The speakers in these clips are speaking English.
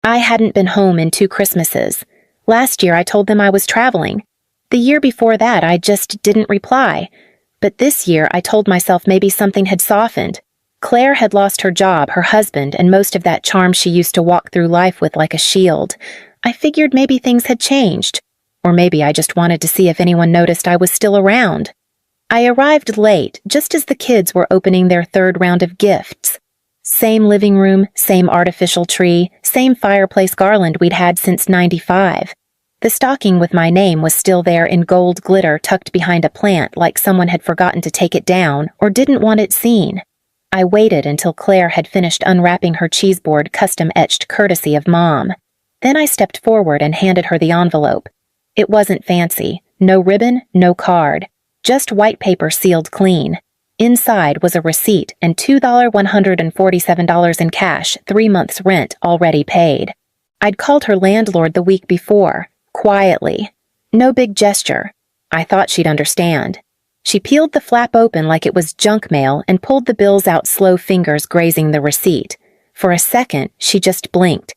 I hadn't been home in 2 Christmases. Last year I told them I was traveling. The year before that I just didn't reply. But this year I told myself maybe something had softened. Claire had lost her job, her husband, and most of that charm she used to walk through life with like a shield. I figured maybe things had changed. Or maybe I just wanted to see if anyone noticed I was still around. I arrived late, just as the kids were opening their 3rd round of gifts. Same living room, same artificial tree, same fireplace garland we'd had since '95. The stocking with my name was still there in gold glitter tucked behind a plant like someone had forgotten to take it down or didn't want it seen. I waited until Claire had finished unwrapping her cheese board custom-etched courtesy of Mom. Then I stepped forward and handed her the envelope. It wasn't fancy. No ribbon, no card. Just white paper sealed clean. Inside was a receipt and $147 in cash, 3 months' rent already paid. I'd called her landlord the week before, quietly. No big gesture. I thought she'd understand. She peeled the flap open like it was junk mail and pulled the bills out, slow fingers grazing the receipt. For a second, she just blinked.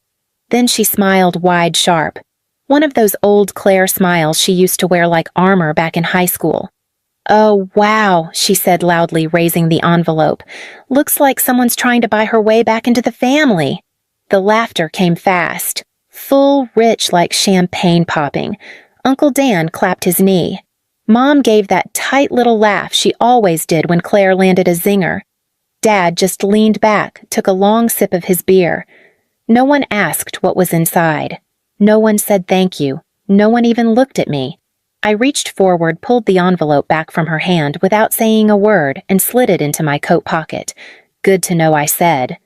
Then she smiled wide, sharp. One of those old Claire smiles she used to wear like armor back in high school. "Oh, wow," she said loudly, raising the envelope. "Looks like someone's trying to buy her way back into the family." The laughter came fast. Full, rich, like champagne popping. Uncle Dan clapped his knee. Mom gave that tight little laugh she always did when Claire landed a zinger. Dad just leaned back, took a long sip of his beer. No one asked what was inside. No one said thank you. No one even looked at me. I reached forward, pulled the envelope back from her hand without saying a word, and slid it into my coat pocket. "Good to know," I said.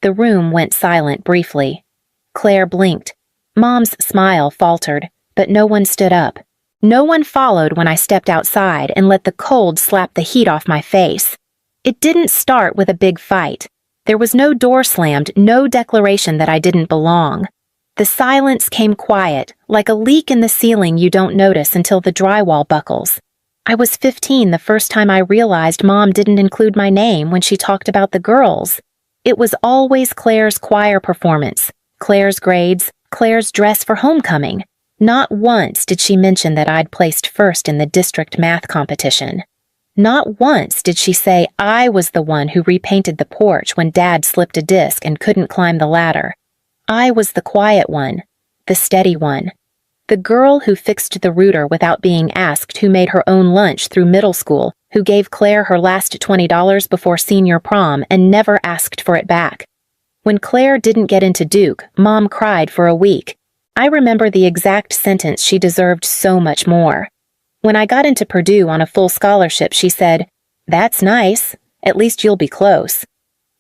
The room went silent briefly. Claire blinked. Mom's smile faltered, but no one stood up. No one followed when I stepped outside and let the cold slap the heat off my face. It didn't start with a big fight. There was no door slammed, no declaration that I didn't belong. The silence came quiet, like a leak in the ceiling you don't notice until the drywall buckles. I was 15 the first time I realized Mom didn't include my name when she talked about the girls. It was always Claire's choir performance, Claire's grades, Claire's dress for homecoming. Not once did she mention that I'd placed first in the district math competition. Not once did she say I was the one who repainted the porch when Dad slipped a disc and couldn't climb the ladder. I was the quiet one, the steady one. The girl who fixed the router without being asked, who made her own lunch through middle school, who gave Claire her last $20 before senior prom and never asked for it back. When Claire didn't get into Duke, Mom cried for a week. I remember the exact sentence she deserved so much more. When I got into Purdue on a full scholarship, she said, "That's nice. At least you'll be close."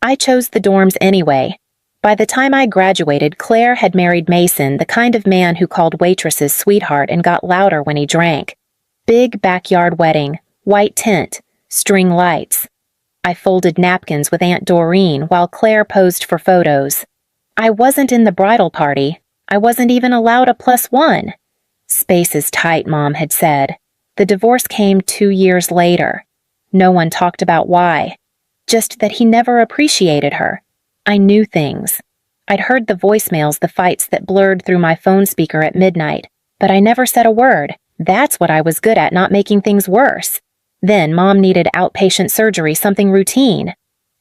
I chose the dorms anyway. By the time I graduated, Claire had married Mason, the kind of man who called waitresses sweetheart and got louder when he drank. Big backyard wedding, white tent, string lights. I folded napkins with Aunt Doreen while Claire posed for photos. I wasn't in the bridal party. I wasn't even allowed a +1. "Space is tight," Mom had said. The divorce came 2 years later. No one talked about why. Just that he never appreciated her. I knew things. I'd heard the voicemails, the fights that blurred through my phone speaker at midnight, but I never said a word. That's what I was good at, not making things worse. Then Mom needed outpatient surgery, something routine.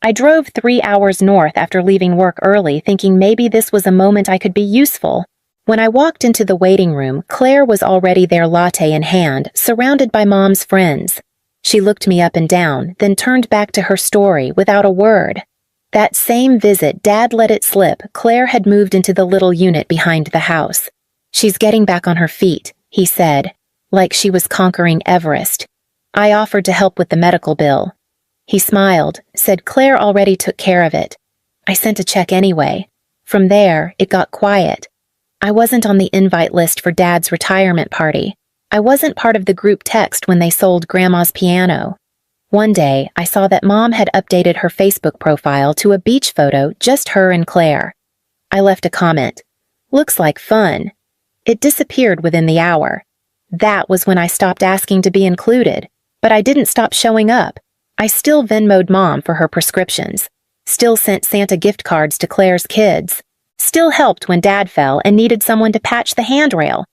I drove 3 hours north after leaving work early, thinking maybe this was a moment I could be useful. When I walked into the waiting room, Claire was already there, latte in hand, surrounded by Mom's friends. She looked me up and down, then turned back to her story without a word. That same visit, Dad let it slip. Claire had moved into the little unit behind the house. "She's getting back on her feet," he said, like she was conquering Everest. I offered to help with the medical bill. He smiled, said Claire already took care of it. I sent a check anyway. From there, it got quiet. I wasn't on the invite list for Dad's retirement party. I wasn't part of the group text when they sold Grandma's piano. One day, I saw that Mom had updated her Facebook profile to a beach photo, just her and Claire. I left a comment. "Looks like fun." It disappeared within the hour. That was when I stopped asking to be included, but I didn't stop showing up. I still Venmo'd Mom for her prescriptions, still sent Santa gift cards to Claire's kids, Still helped when Dad fell and needed someone to patch the handrail.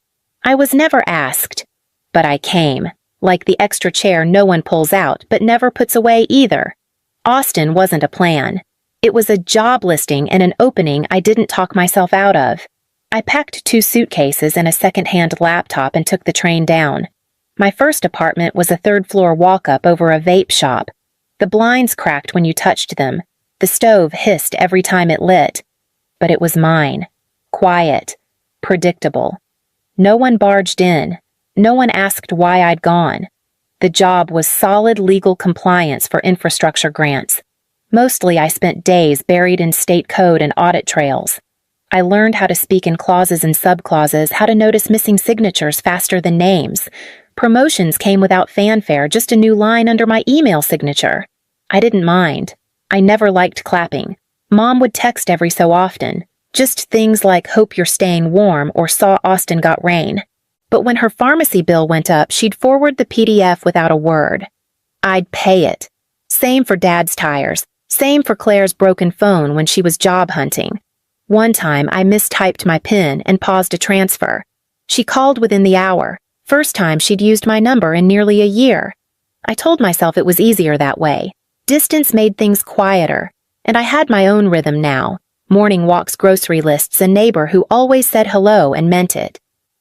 I was never asked. But I came, like the extra chair no one pulls out but never puts away either. Austin wasn't a plan. It was a job listing and an opening I didn't talk myself out of. I packed 2 suitcases and a second-hand laptop and took the train down. My first apartment was a 3rd-floor walk-up over a vape shop. The blinds cracked when you touched them. The stove hissed every time it lit. But it was mine. Quiet. Predictable. No one barged in. No one asked why I'd gone. The job was solid legal compliance for infrastructure grants. Mostly I spent days buried in state code and audit trails. I learned how to speak in clauses and subclauses, how to notice missing signatures faster than names. Promotions came without fanfare, just a new line under my email signature. I didn't mind. I never liked clapping. Mom would text every so often. Just things like hope you're staying warm or saw Austin got rain. But when her pharmacy bill went up, she'd forward the PDF without a word. I'd pay it. Same for Dad's tires. Same for Claire's broken phone when she was job hunting. One time I mistyped my PIN and paused a transfer. She called within the hour. First time she'd used my number in nearly a year. I told myself it was easier that way. Distance made things quieter, and I had my own rhythm now. Morning walks, grocery lists, a neighbor who always said hello and meant it.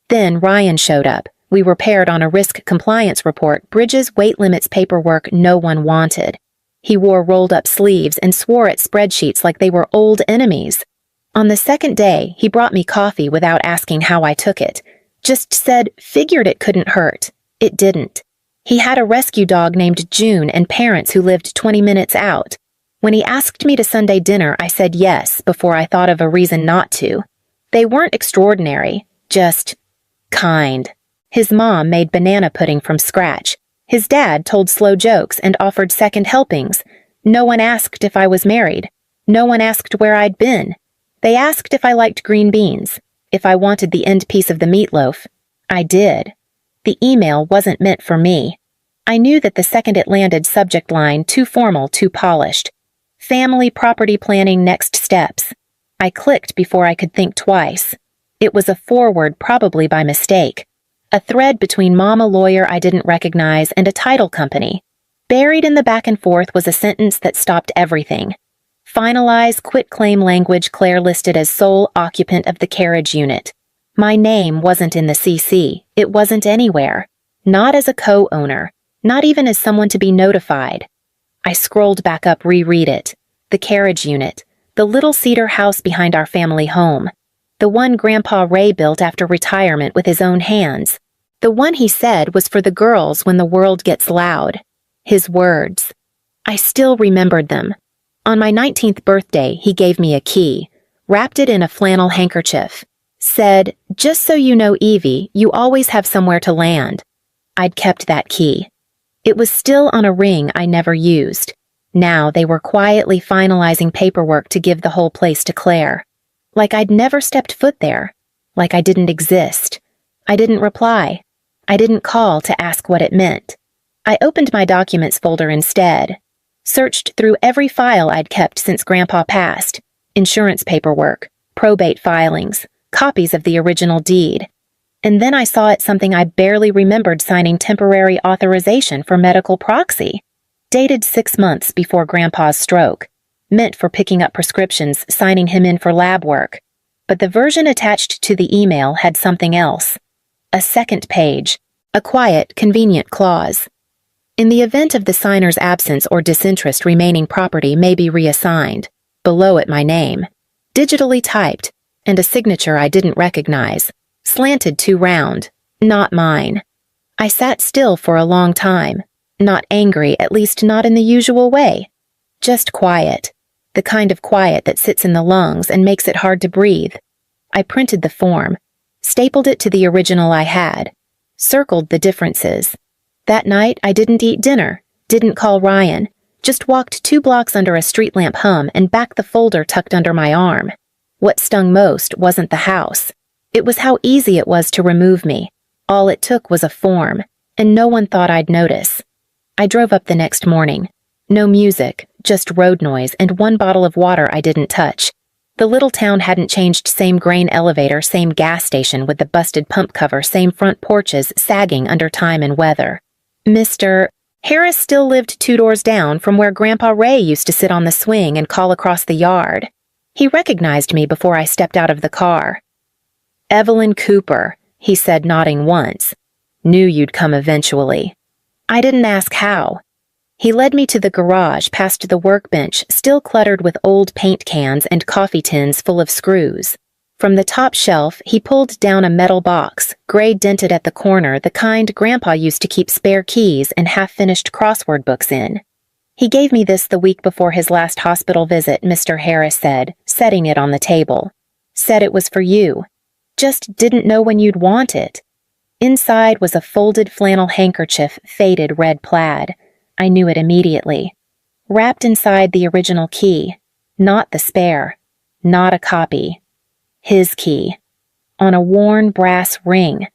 Then Ryan showed up. We were paired on a risk compliance report, bridges, weight limits paperwork no one wanted. He wore rolled-up sleeves and swore at spreadsheets like they were old enemies. On the second day, he brought me coffee without asking how I took it. Just said, figured it couldn't hurt. It didn't. He had a rescue dog named June and parents who lived 20 minutes out. When he asked me to Sunday dinner, I said yes before I thought of a reason not to. They weren't extraordinary, just kind. His mom made banana pudding from scratch. His dad told slow jokes and offered second helpings. No one asked if I was married. No one asked where I'd been. They asked if I liked green beans, if I wanted the end piece of the meatloaf. I did. The email wasn't meant for me. I knew that the second it landed, subject line, too formal, too polished. Family property planning next steps. I clicked before I could think twice. It was a forward, probably by mistake. A thread between mama lawyer I didn't recognize and a title company. Buried in the back and forth was a sentence that stopped everything. Finalize quitclaim language Claire listed as sole occupant of the carriage unit. My name wasn't in the CC. It wasn't anywhere. Not as a co-owner. Not even as someone to be notified. I scrolled back up, reread it. The carriage unit. The little cedar house behind our family home. The one Grandpa Ray built after retirement with his own hands. The one he said was for the girls when the world gets loud. His words. I still remembered them. On my 19th birthday, he gave me a key, wrapped it in a flannel handkerchief, said, just so you know, Evie, you always have somewhere to land. I'd kept that key. It was still on a ring I never used. Now they were quietly finalizing paperwork to give the whole place to Claire. Like I'd never stepped foot there. Like I didn't exist. I didn't reply. I didn't call to ask what it meant. I opened my documents folder instead. Searched through every file I'd kept since Grandpa passed. Insurance paperwork, probate filings, copies of the original deed. And then I saw it something I barely remembered, signing temporary authorization for medical proxy. Dated 6 months before Grandpa's stroke. Meant for picking up prescriptions, signing him in for lab work. But the version attached to the email had something else. A second page. A quiet, convenient clause. In the event of the signer's absence or disinterest, remaining property may be reassigned. Below it my name. Digitally typed, and a signature I didn't recognize. Slanted too round. Not mine. I sat still for a long time. Not angry, at least not in the usual way. Just quiet. The kind of quiet that sits in the lungs and makes it hard to breathe. I printed the form. Stapled it to the original I had. Circled the differences. That night, I didn't eat dinner, didn't call Ryan, just walked 2 blocks under a street lamp hum and back the folder tucked under my arm. What stung most wasn't the house. It was how easy it was to remove me. All it took was a form, and no one thought I'd notice. I drove up the next morning. No music, just road noise and 1 bottle of water I didn't touch. The little town hadn't changed. Same grain elevator, same gas station with the busted pump cover, same front porches sagging under time and weather. Mr. Harris still lived 2 doors down from where Grandpa Ray used to sit on the swing and call across the yard. He recognized me before I stepped out of the car. "Evelyn Cooper," he said, nodding once. "Knew you'd come eventually." I didn't ask how. He led me to the garage past the workbench, still cluttered with old paint cans and coffee tins full of screws. From the top shelf, he pulled down a metal box, gray dented at the corner, the kind Grandpa used to keep spare keys and half-finished crossword books in. "He gave me this the week before his last hospital visit," Mr. Harris said, setting it on the table. "Said it was for you. Just didn't know when you'd want it." Inside was a folded flannel handkerchief, faded red plaid. I knew it immediately. Wrapped inside the original key. Not the spare. Not a copy. His key. On a worn brass ring.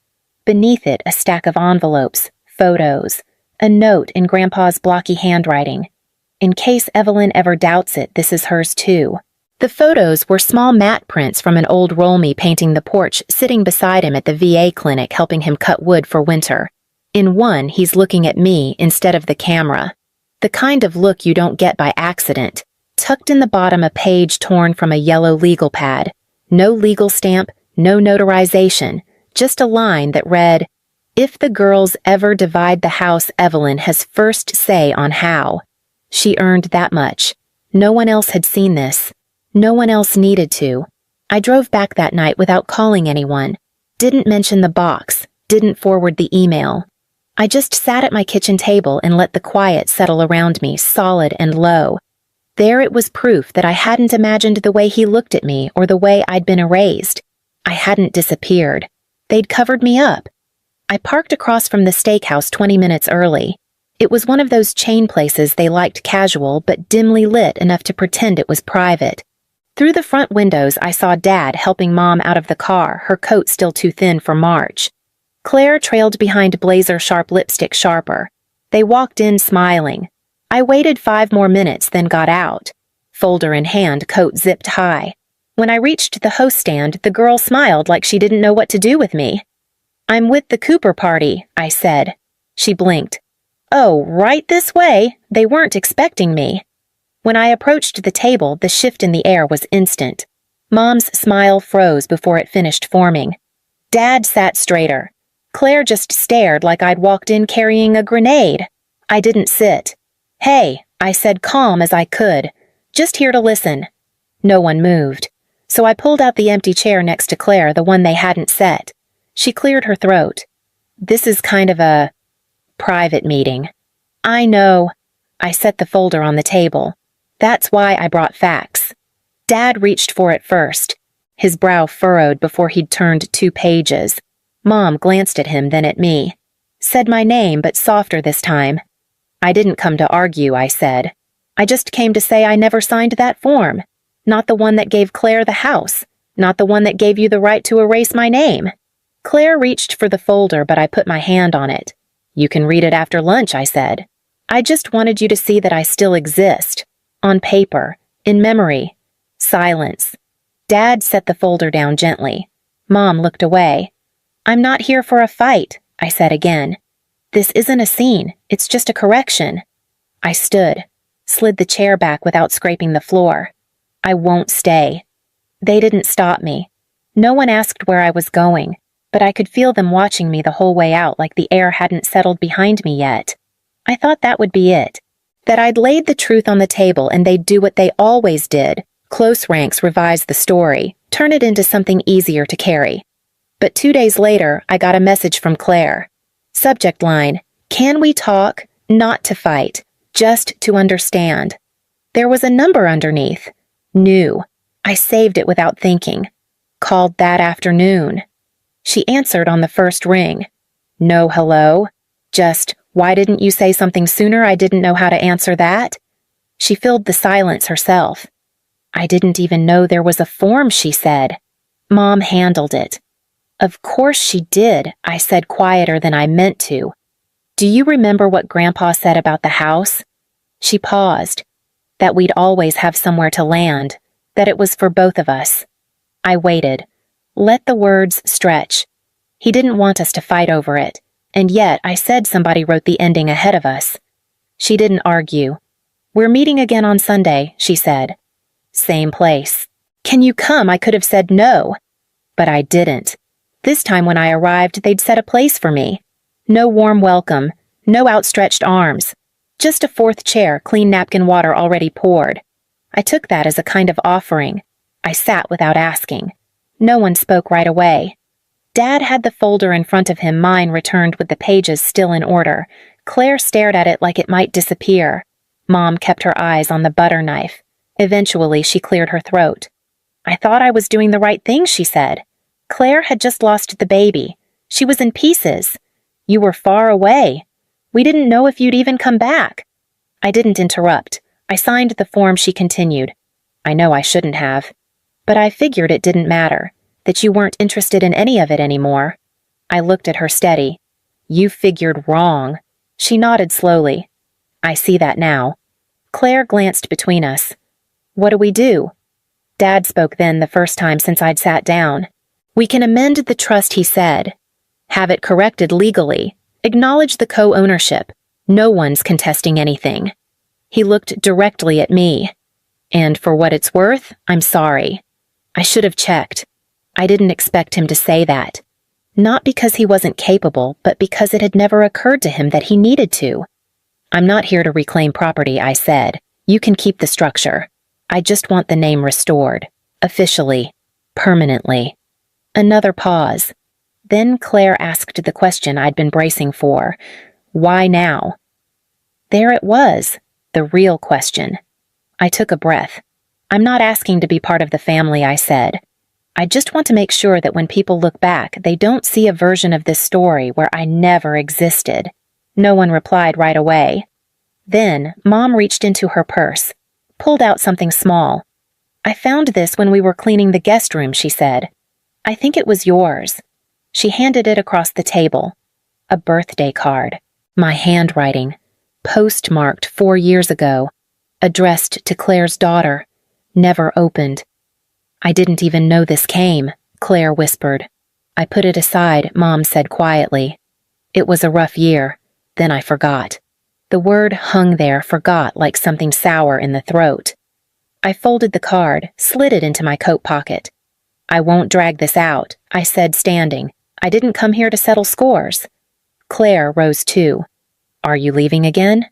Beneath it, a stack of envelopes, photos, a note in Grandpa's blocky handwriting. "In case Evelyn ever doubts it, this is hers too." The photos were small matte prints from an old roll-me painting the porch, sitting beside him at the VA clinic helping him cut wood for winter. In one, he's looking at me instead of the camera. The kind of look you don't get by accident. Tucked in the bottom, a page torn from a yellow legal pad. No legal stamp, no notarization, just a line that read, "If the girls ever divide the house, Evelyn has first say on how." She earned that much. No one else had seen this. No one else needed to. I drove back that night without calling anyone. Didn't mention the box. Didn't forward the email. I just sat at my kitchen table and let the quiet settle around me, solid and low. There it was, proof that I hadn't imagined the way he looked at me or the way I'd been erased. I hadn't disappeared. They'd covered me up. I parked across from the steakhouse 20 minutes early. It was one of those chain places they liked, casual but dimly lit enough to pretend it was private. Through the front windows, I saw Dad helping Mom out of the car, her coat still too thin for March. Claire trailed behind, blazer sharp, lipstick sharper. They walked in smiling. I waited 5 more minutes, then got out. Folder in hand, coat zipped high. When I reached the host stand, the girl smiled like she didn't know what to do with me. "I'm with the Cooper party," I said. She blinked. "Oh, right this way. They weren't expecting me." When I approached the table, the shift in the air was instant. Mom's smile froze before it finished forming. Dad sat straighter. Claire just stared like I'd walked in carrying a grenade. I didn't sit. "Hey," I said, calm as I could. "Just here to listen." No one moved. So I pulled out the empty chair next to Claire, the one they hadn't set. She cleared her throat. "This is kind of a private meeting." "I know." I set the folder on the table. "That's why I brought facts." Dad reached for it first. His brow furrowed before he'd turned 2 pages. Mom glanced at him, then at me. Said my name, but softer this time. "I didn't come to argue," I said. "I just came to say I never signed that form. Not the one that gave Claire the house. Not the one that gave you the right to erase my name." Claire reached for the folder, but I put my hand on it. "You can read it after lunch," I said. "I just wanted you to see that I still exist. On paper. In memory." Silence. Dad set the folder down gently. Mom looked away. "I'm not here for a fight," I said again. "This isn't a scene. It's just a correction." I stood, slid the chair back without scraping the floor. "I won't stay." They didn't stop me. No one asked where I was going, but I could feel them watching me the whole way out, like the air hadn't settled behind me yet. I thought that would be it. That I'd laid the truth on the table and they'd do what they always did. Close ranks, revise the story, turn it into something easier to carry. But 2 days later, I got a message from Claire. Subject line, "Can we talk? Not to fight, just to understand." There was a number underneath. New. I saved it without thinking. Called that afternoon. She answered on the first ring. No hello. Just, "Why didn't you say something sooner? I didn't know how to answer that." She filled the silence herself. "I didn't even know there was a form," she said. Mom handled it. "Of course she did," I said, quieter than I meant to. "Do you remember what Grandpa said about the house?" She paused. That we'd always have somewhere to land. that it was for both of us. I waited. Let the words stretch. He didn't want us to fight over it, and yet I said somebody wrote the ending ahead of us. She didn't argue. "We're meeting again on Sunday," she said. "Same place." "Can you come?" I could have said no. But I didn't. This time when I arrived, they'd set a place for me. No warm welcome, no outstretched arms. Just a fourth chair, clean napkin water already poured. I took that as a kind of offering. I sat without asking. No one spoke right away. Dad had the folder in front of him, mine returned with the pages still in order. Claire stared at it like it might disappear. Mom kept her eyes on the butter knife. Eventually, she cleared her throat. "I thought I was doing the right thing," she said. "Claire had just lost the baby. She was in pieces. You were far away. We didn't know if you'd even come back." I didn't interrupt. I signed the form. She continued. "I know I shouldn't have. But I figured it didn't matter, that you weren't interested in any of it anymore." I looked at her steady. "You figured wrong." She nodded slowly. "I see that now." Claire glanced between us. "What do we do?" Dad spoke then, the first time since I'd sat down. "We can amend the trust," he said. "Have it corrected legally. Acknowledge the co-ownership. No one's contesting anything." He looked directly at me. "And for what it's worth, I'm sorry. I should have checked. I didn't expect him to say that. Not because he wasn't capable, but because it had never occurred to him that he needed to." "I'm not here to reclaim property," I said. "You can keep the structure. I just want the name restored. Officially. Permanently." Another pause. Then Claire asked the question I'd been bracing for. Why now? There it was, the real question. I took a breath. "I'm not asking to be part of the family," I said. "I just want to make sure that when people look back, they don't see a version of this story where I never existed." No one replied right away. Then, Mom reached into her purse, pulled out something small. "I found this when we were cleaning the guest room," she said. "I think it was yours." She handed it across the table. A birthday card. My handwriting. Postmarked 4 years ago. Addressed to Claire's daughter. Never opened. "I didn't even know this came," Claire whispered. "I put it aside," Mom said quietly. "It was a rough year. Then I forgot." The word hung there, forgot, like something sour in the throat. I folded the card, slid it into my coat pocket. "I won't drag this out," I said, standing. "I didn't come here to settle scores." Claire rose too. "Are you leaving again?"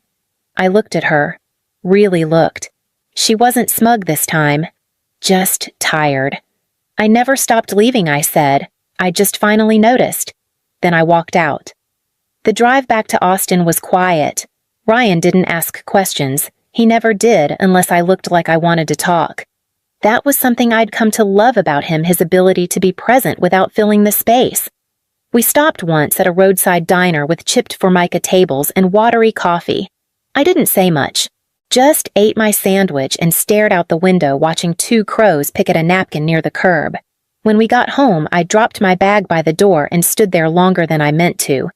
I looked at her. Really looked. She wasn't smug this time. Just tired. "I never stopped leaving," I said. "I just finally noticed." Then I walked out. The drive back to Austin was quiet. Ryan didn't ask questions. He never did unless I looked like I wanted to talk. That was something I'd come to love about him, his ability to be present without filling the space. We stopped once at a roadside diner with chipped formica tables and watery coffee. I didn't say much. Just ate my sandwich and stared out the window watching 2 crows pick at a napkin near the curb. When we got home, I dropped my bag by the door and stood there longer than I meant to.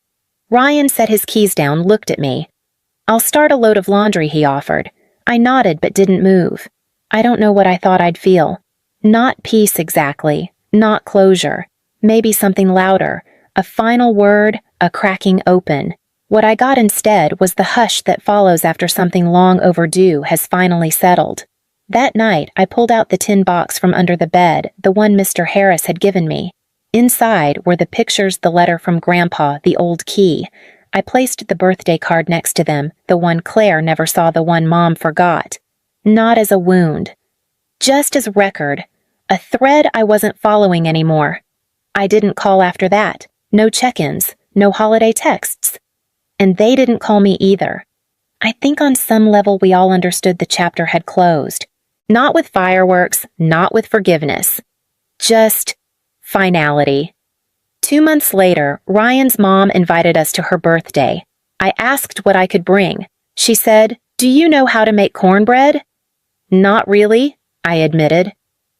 Ryan set his keys down, looked at me. "I'll start a load of laundry," he offered. I nodded but didn't move. I don't know what I thought I'd feel. Not peace exactly, not closure. Maybe something louder, a final word, a cracking open. What I got instead was the hush that follows after something long overdue has finally settled. That night, I pulled out the tin box from under the bed, the one Mr. Harris had given me. Inside were the pictures, the letter from Grandpa, the old key. I placed the birthday card next to them, the one Claire never saw, the one Mom forgot. Not as a wound. Just as record. A thread I wasn't following anymore. I didn't call after that. No check-ins. No holiday texts. And they didn't call me either. I think on some level we all understood the chapter had closed. Not with fireworks, not with forgiveness. Just finality. 2 months later, Ryan's mom invited us to her birthday. I asked what I could bring. She said, "Do you know how to make cornbread?" "Not really," I admitted.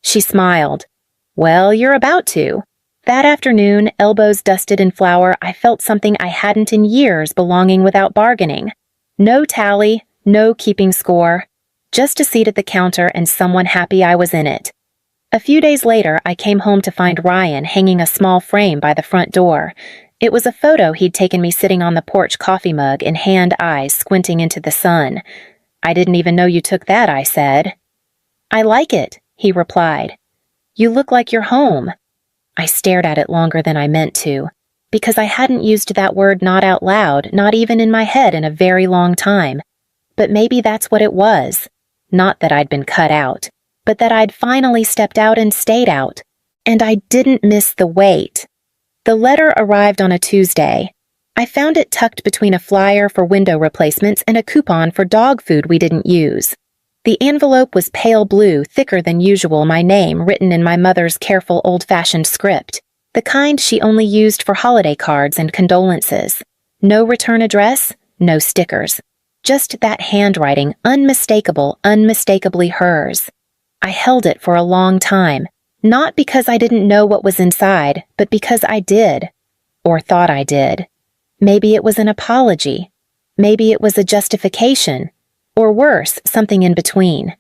She smiled. "Well, you're about to." That afternoon, elbows dusted in flour, I felt something I hadn't in years, belonging without bargaining. No tally, no keeping score. Just a seat at the counter and someone happy I was in it. A few days later, I came home to find Ryan hanging a small frame by the front door. It was a photo he'd taken me sitting on the porch, coffee mug in hand, eyes squinting into the sun. "I didn't even know you took that," I said. "I like it," he replied. "You look like you're home." I stared at it longer than I meant to, because I hadn't used that word not out loud, not even in my head, in a very long time. But maybe that's what it was. Not that I'd been cut out, but that I'd finally stepped out and stayed out. And I didn't miss the wait. The letter arrived on a Tuesday. I found it tucked between a flyer for window replacements and a coupon for dog food we didn't use. The envelope was pale blue, thicker than usual, my name written in my mother's careful old-fashioned script, the kind she only used for holiday cards and condolences. No return address, no stickers. Just that handwriting, unmistakable, unmistakably hers. I held it for a long time, not because I didn't know what was inside, but because I did, or thought I did. Maybe it was an apology. Maybe it was a justification. Or worse, something in between.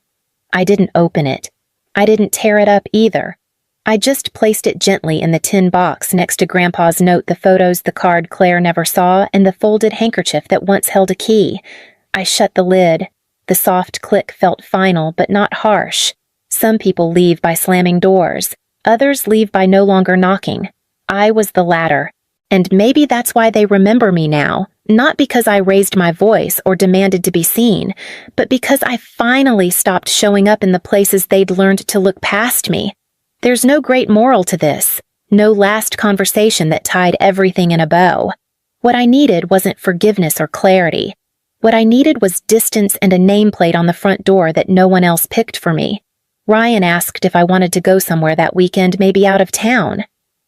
I didn't open it. I didn't tear it up either. I just placed it gently in the tin box next to Grandpa's note, the photos, the card Claire never saw, and the folded handkerchief that once held a key. I shut the lid. The soft click felt final but not harsh. Some people leave by slamming doors. Others leave by no longer knocking. I was the latter. And maybe that's why they remember me now, not because I raised my voice or demanded to be seen, but because I finally stopped showing up in the places they'd learned to look past me. There's no great moral to this, no last conversation that tied everything in a bow. What I needed wasn't forgiveness or clarity. What I needed was distance and a nameplate on the front door that no one else picked for me. Ryan asked if I wanted to go somewhere that weekend, maybe out of town.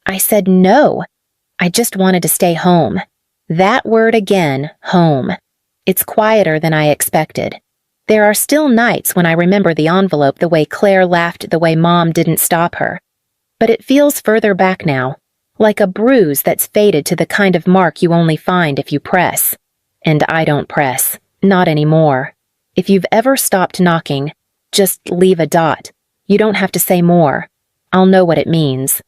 I said no. I just wanted to stay home. That word again, home. It's quieter than I expected. There are still nights when I remember the envelope, the way Claire laughed, the way Mom didn't stop her. But it feels further back now, like a bruise that's faded to the kind of mark you only find if you press. And I don't press. Not anymore. If you've ever stopped knocking, just leave a dot. You don't have to say more. I'll know what it means.